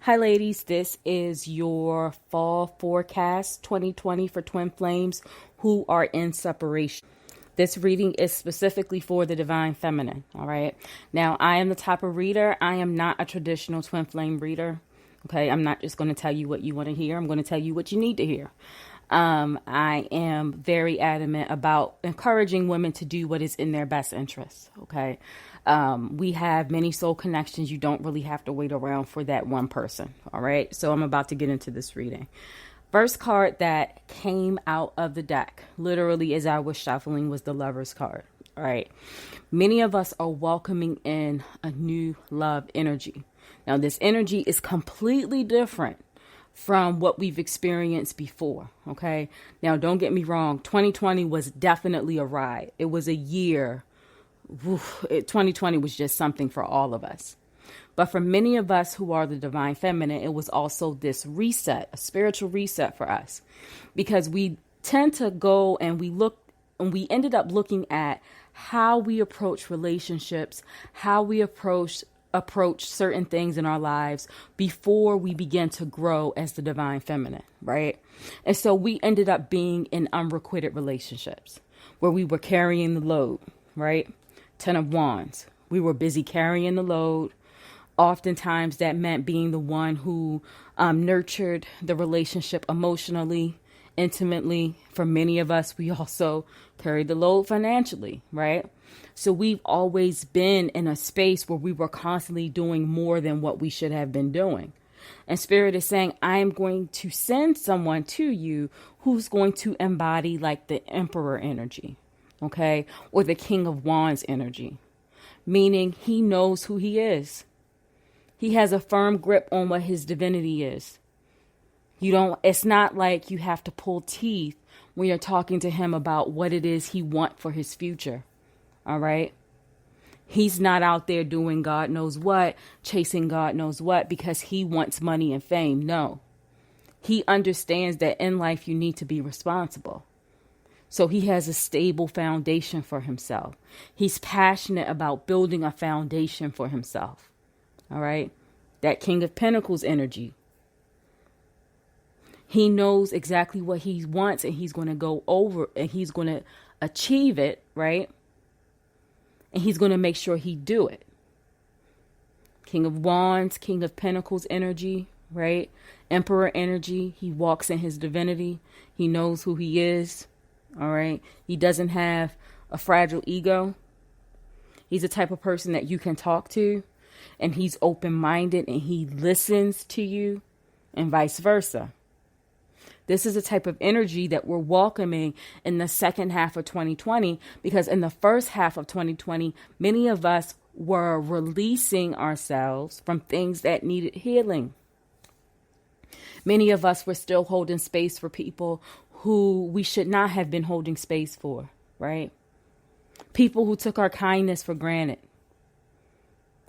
Hi, ladies. This is your fall forecast 2020 for twin flames who are in separation. This reading is specifically for the divine feminine. All right. Now, I am the type of reader. I am not a traditional twin flame reader. Okay. I'm not just going to tell you what you want to hear. I'm going to tell you what you need to hear. I am very adamant about encouraging women to do what is in their best interest. Okay. We have many soul connections. You don't really have to wait around for that one person. All right. So I'm about to get into this reading. First card that came out of the deck, literally as I was shuffling, was the Lover's card. All right. Many of us are welcoming in a new love energy. Now, this energy is completely different from what we've experienced before. Okay. Now, don't get me wrong. 2020 was definitely a ride. It was a year. 2020 was just something for all of us. But for many of us who are the divine feminine, it was also this reset, a spiritual reset for us, because we tend to go and we ended up looking at how we approach relationships, how we approach certain things in our lives before we begin to grow as the divine feminine, right? And so we ended up being in unrequited relationships where we were carrying the load, right? 10 of Wands. We were busy carrying the load. Oftentimes that meant being the one who nurtured the relationship emotionally, intimately. For many of us, we also carried the load financially, right? So we've always been in a space where we were constantly doing more than what we should have been doing. And Spirit is saying, I am going to send someone to you who's going to embody like the Emperor energy, okay? Or the King of Wands energy, meaning he knows who he is. He has a firm grip on what his divinity is. It's not like you have to pull teeth when you're talking to him about what it is he wants for his future. All right. He's not out there doing God knows what, chasing God knows what, because he wants money and fame. No, he understands that in life you need to be responsible. So he has a stable foundation for himself. He's passionate about building a foundation for himself. All right. That King of Pentacles energy. He knows exactly what he wants and he's going to go over and he's going to achieve it. Right. And he's going to make sure he do it. King of Wands, King of Pentacles energy. Right. Emperor energy. He walks in his divinity. He knows who he is. All right. He doesn't have a fragile ego. He's the type of person that you can talk to. And he's open-minded and he listens to you and vice versa. This is the type of energy that we're welcoming in the second half of 2020, because in the first half of 2020, many of us were releasing ourselves from things that needed healing. Many of us were still holding space for people who we should not have been holding space for, right? People who took our kindness for granted.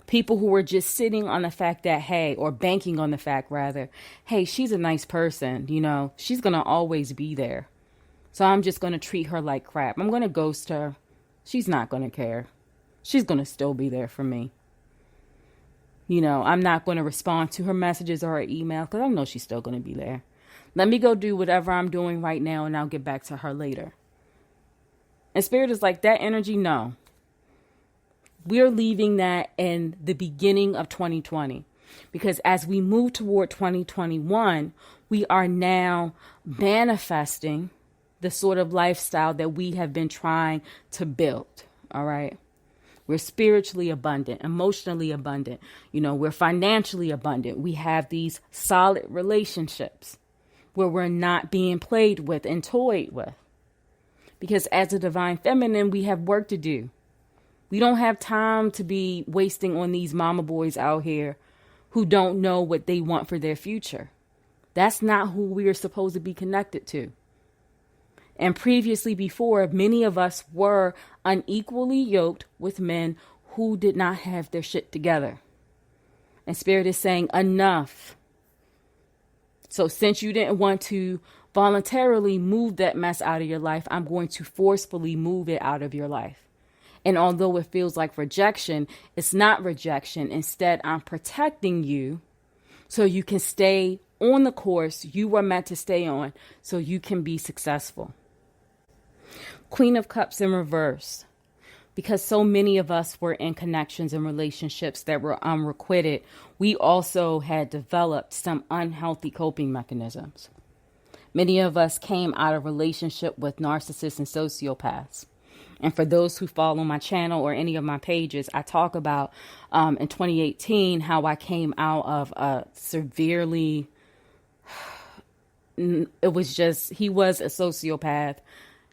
People who were just sitting on the fact that, hey, or banking on the fact rather, hey, she's a nice person, she's going to always be there. So I'm just going to treat her like crap. I'm going to ghost her. She's not going to care. She's going to still be there for me. I'm not going to respond to her messages or her email because I know she's still going to be there. Let me go do whatever I'm doing right now and I'll get back to her later. And Spirit is like, that energy, no. We're leaving that in the beginning of 2020, because as we move toward 2021, we are now manifesting the sort of lifestyle that we have been trying to build. All right. We're spiritually abundant, emotionally abundant. We're financially abundant. We have these solid relationships where we're not being played with and toyed with, because as a divine feminine, we have work to do. We don't have time to be wasting on these mama boys out here who don't know what they want for their future. That's not who we are supposed to be connected to. And previously before, many of us were unequally yoked with men who did not have their shit together. And Spirit is saying enough. So since you didn't want to voluntarily move that mess out of your life, I'm going to forcefully move it out of your life. And although it feels like rejection, it's not rejection. Instead, I'm protecting you so you can stay on the course you were meant to stay on so you can be successful. Queen of Cups in reverse. Because so many of us were in connections and relationships that were unrequited, we also had developed some unhealthy coping mechanisms. Many of us came out of relationship with narcissists and sociopaths. And for those who follow my channel or any of my pages, I talk about in 2018 how I came out of a severely, it was just, he was a sociopath,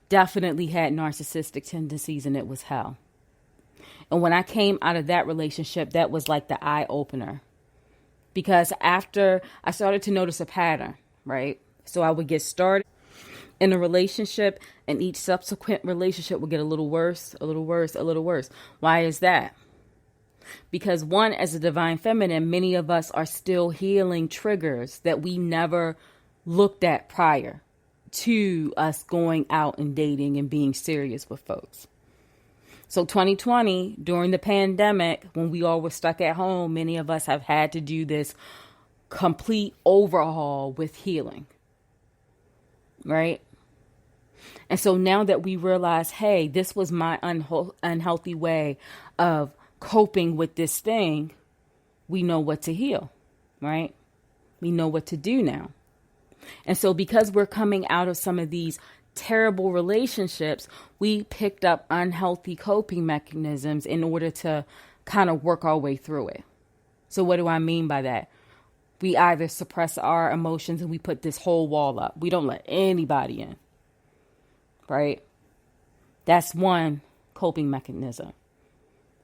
definitely had narcissistic tendencies, and it was hell. And when I came out of that relationship, that was like the eye opener. Because after I started to notice a pattern, right? So I would get started in a relationship, and each subsequent relationship would get a little worse, a little worse, a little worse. Why is that? Because one, as a divine feminine, many of us are still healing triggers that we never looked at prior to us going out and dating and being serious with folks. So 2020, during the pandemic, when we all were stuck at home, many of us have had to do this complete overhaul with healing, right? And so now that we realize, hey, this was my unhealthy way of coping with this thing, we know what to heal, right? We know what to do now. And so because we're coming out of some of these terrible relationships, we picked up unhealthy coping mechanisms in order to kind of work our way through it. So what do I mean by that? We either suppress our emotions and we put this whole wall up. We don't let anybody in, right? That's one coping mechanism.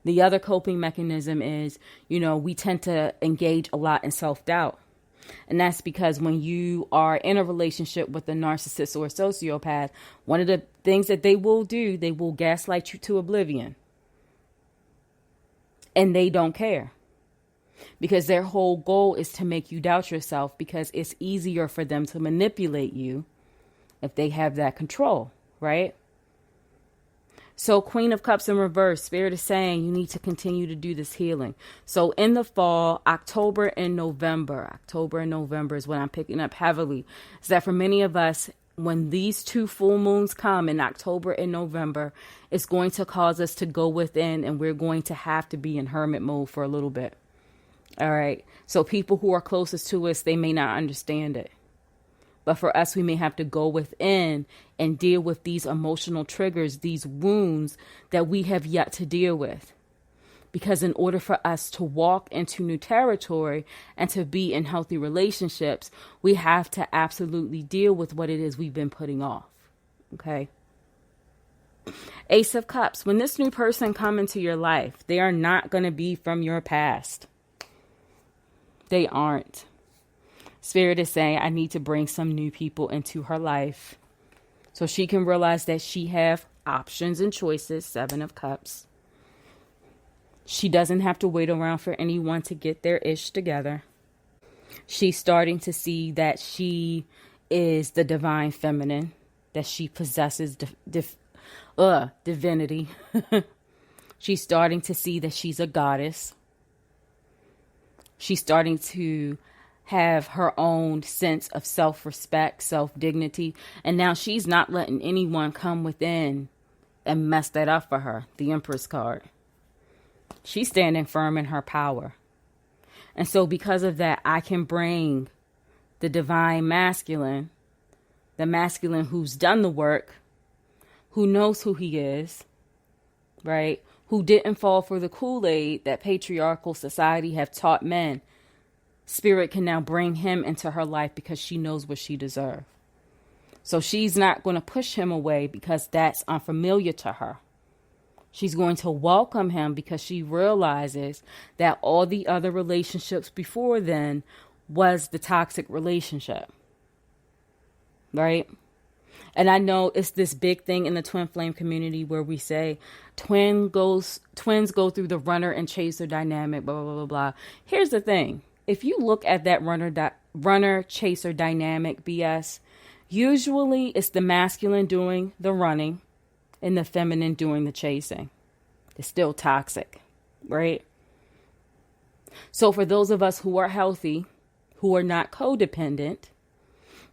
The other coping mechanism is, we tend to engage a lot in self-doubt. And that's because when you are in a relationship with a narcissist or a sociopath, one of the things that they will do, they will gaslight you to oblivion. And they don't care. Because their whole goal is to make you doubt yourself, because it's easier for them to manipulate you if they have that control, right? So Queen of Cups in reverse, Spirit is saying you need to continue to do this healing. So in the fall, October and November is when I'm picking up heavily. Is that for many of us, when these two full moons come in October and November, it's going to cause us to go within, and we're going to have to be in hermit mode for a little bit. All right. So people who are closest to us, they may not understand it. But for us, we may have to go within and deal with these emotional triggers, these wounds that we have yet to deal with. Because in order for us to walk into new territory and to be in healthy relationships, we have to absolutely deal with what it is we've been putting off. Okay. Ace of Cups. When this new person come into your life, they are not going to be from your past. They aren't. Spirit is saying, I need to bring some new people into her life so she can realize that she have options and choices. 7 of Cups. She doesn't have to wait around for anyone to get their ish together. She's starting to see that she is the divine feminine, that she possesses divinity. She's starting to see that she's a goddess. She's starting to have her own sense of self-respect, self-dignity. And now she's not letting anyone come within and mess that up for her. The Empress card. She's standing firm in her power. And so because of that, I can bring the divine masculine, the masculine who's done the work, who knows who he is, right? Who didn't fall for the Kool-Aid that patriarchal society have taught men. Spirit can now bring him into her life because she knows what she deserves. So she's not going to push him away because that's unfamiliar to her. She's going to welcome him because she realizes that all the other relationships before then was the toxic relationship. Right? And I know it's this big thing in the twin flame community where we say twins go through the runner and chaser dynamic, blah, blah, blah, blah. Here's the thing. If you look at that runner chaser dynamic BS, usually it's the masculine doing the running and the feminine doing the chasing. It's still toxic, right? So for those of us who are healthy, who are not codependent,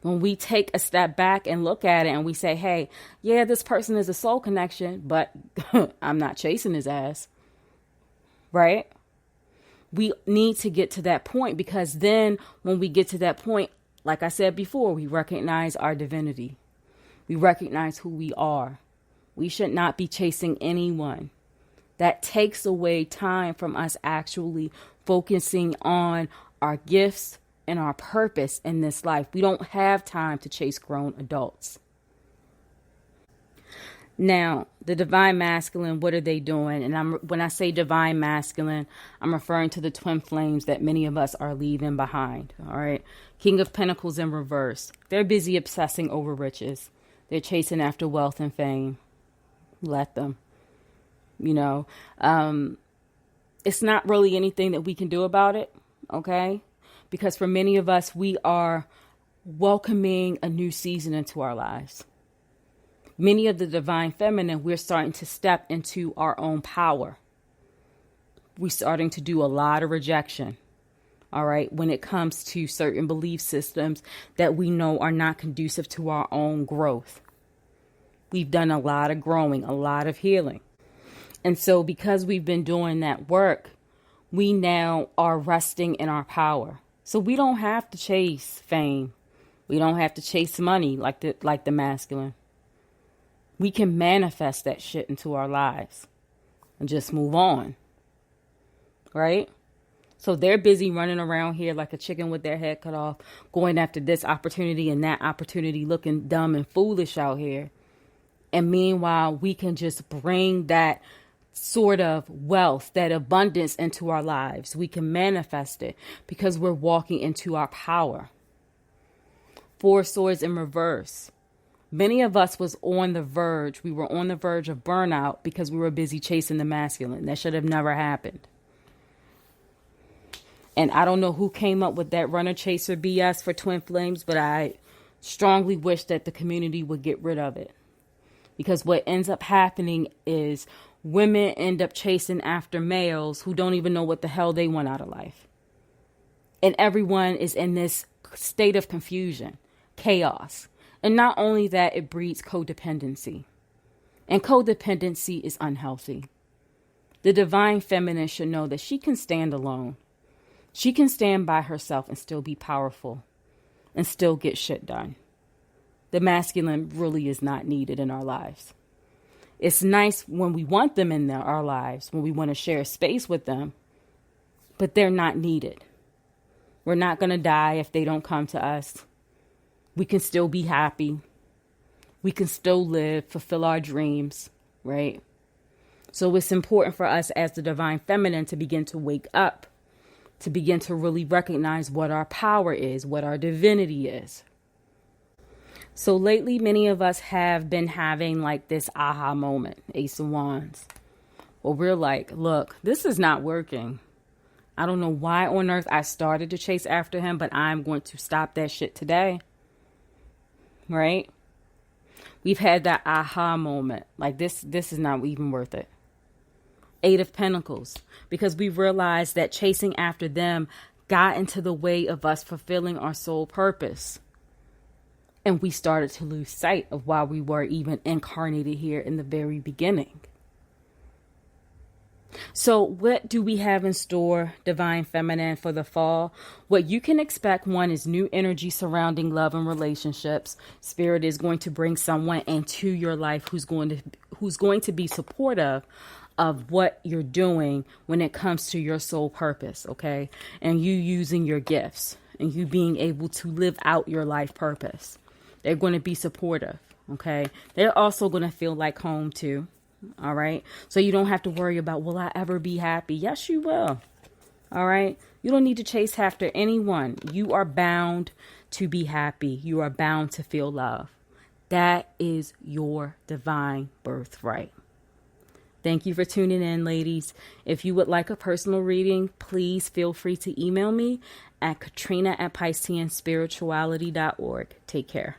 when we take a step back and look at it and we say, hey, yeah, this person is a soul connection, but I'm not chasing his ass, right? We need to get to that point, because then when we get to that point, like I said before, we recognize our divinity. We recognize who we are. We should not be chasing anyone. That takes away time from us actually focusing on our gifts and our purpose in this life. We don't have time to chase grown adults. Now, the divine masculine, what are they doing? And when I say divine masculine, I'm referring to the twin flames that many of us are leaving behind. All right. King of Pentacles in reverse. They're busy obsessing over riches. They're chasing after wealth and fame. Let them. It's not really anything that we can do about it. Okay. Because for many of us, we are welcoming a new season into our lives. Many of the divine feminine, we're starting to step into our own power. We're starting to do a lot of rejection, all right, when it comes to certain belief systems that we know are not conducive to our own growth. We've done a lot of growing, a lot of healing. And so because we've been doing that work, we now are resting in our power. So we don't have to chase fame. We don't have to chase money like the masculine. We can manifest that shit into our lives and just move on. Right? So they're busy running around here like a chicken with their head cut off, going after this opportunity and that opportunity, looking dumb and foolish out here. And meanwhile, we can just bring that sort of wealth, that abundance into our lives. We can manifest it because we're walking into our power. Four Swords in reverse. Many of us was on the verge. We were on the verge of burnout because we were busy chasing the masculine. That should have never happened. And I don't know who came up with that runner chaser BS for twin flames, but I strongly wish that the community would get rid of it. Because what ends up happening is women end up chasing after males who don't even know what the hell they want out of life. And everyone is in this state of confusion, chaos. And not only that, it breeds codependency. And codependency is unhealthy. The divine feminine should know that she can stand alone. She can stand by herself and still be powerful and still get shit done. The masculine really is not needed in our lives. It's nice when we want them in our lives, when we want to share space with them, but they're not needed. We're not going to die if they don't come to us. We can still be happy. We can still live, fulfill our dreams, right? So it's important for us as the divine feminine to begin to wake up, to begin to really recognize what our power is, what our divinity is. So lately, many of us have been having like this aha moment, Ace of Wands. Well, we're like, look, this is not working. I don't know why on earth I started to chase after him, but I'm going to stop that shit today. Right? We've had that aha moment. Like this is not even worth it. Eight of Pentacles. Because we realized that chasing after them got into the way of us fulfilling our soul purpose. And we started to lose sight of why we were even incarnated here in the very beginning. So what do we have in store, divine feminine, for the fall? What you can expect, one, is new energy surrounding love and relationships. Spirit is going to bring someone into your life who's going to be supportive of what you're doing when it comes to your soul purpose, okay? And you using your gifts and you being able to live out your life purpose. They're going to be supportive, okay? They're also going to feel like home too. All right. So you don't have to worry about, will I ever be happy? Yes, you will. All right. You don't need to chase after anyone. You are bound to be happy. You are bound to feel love. That is your divine birthright. Thank you for tuning in, ladies. If you would like a personal reading, please feel free to email me at katrina@pisceanspirituality.org. Take care.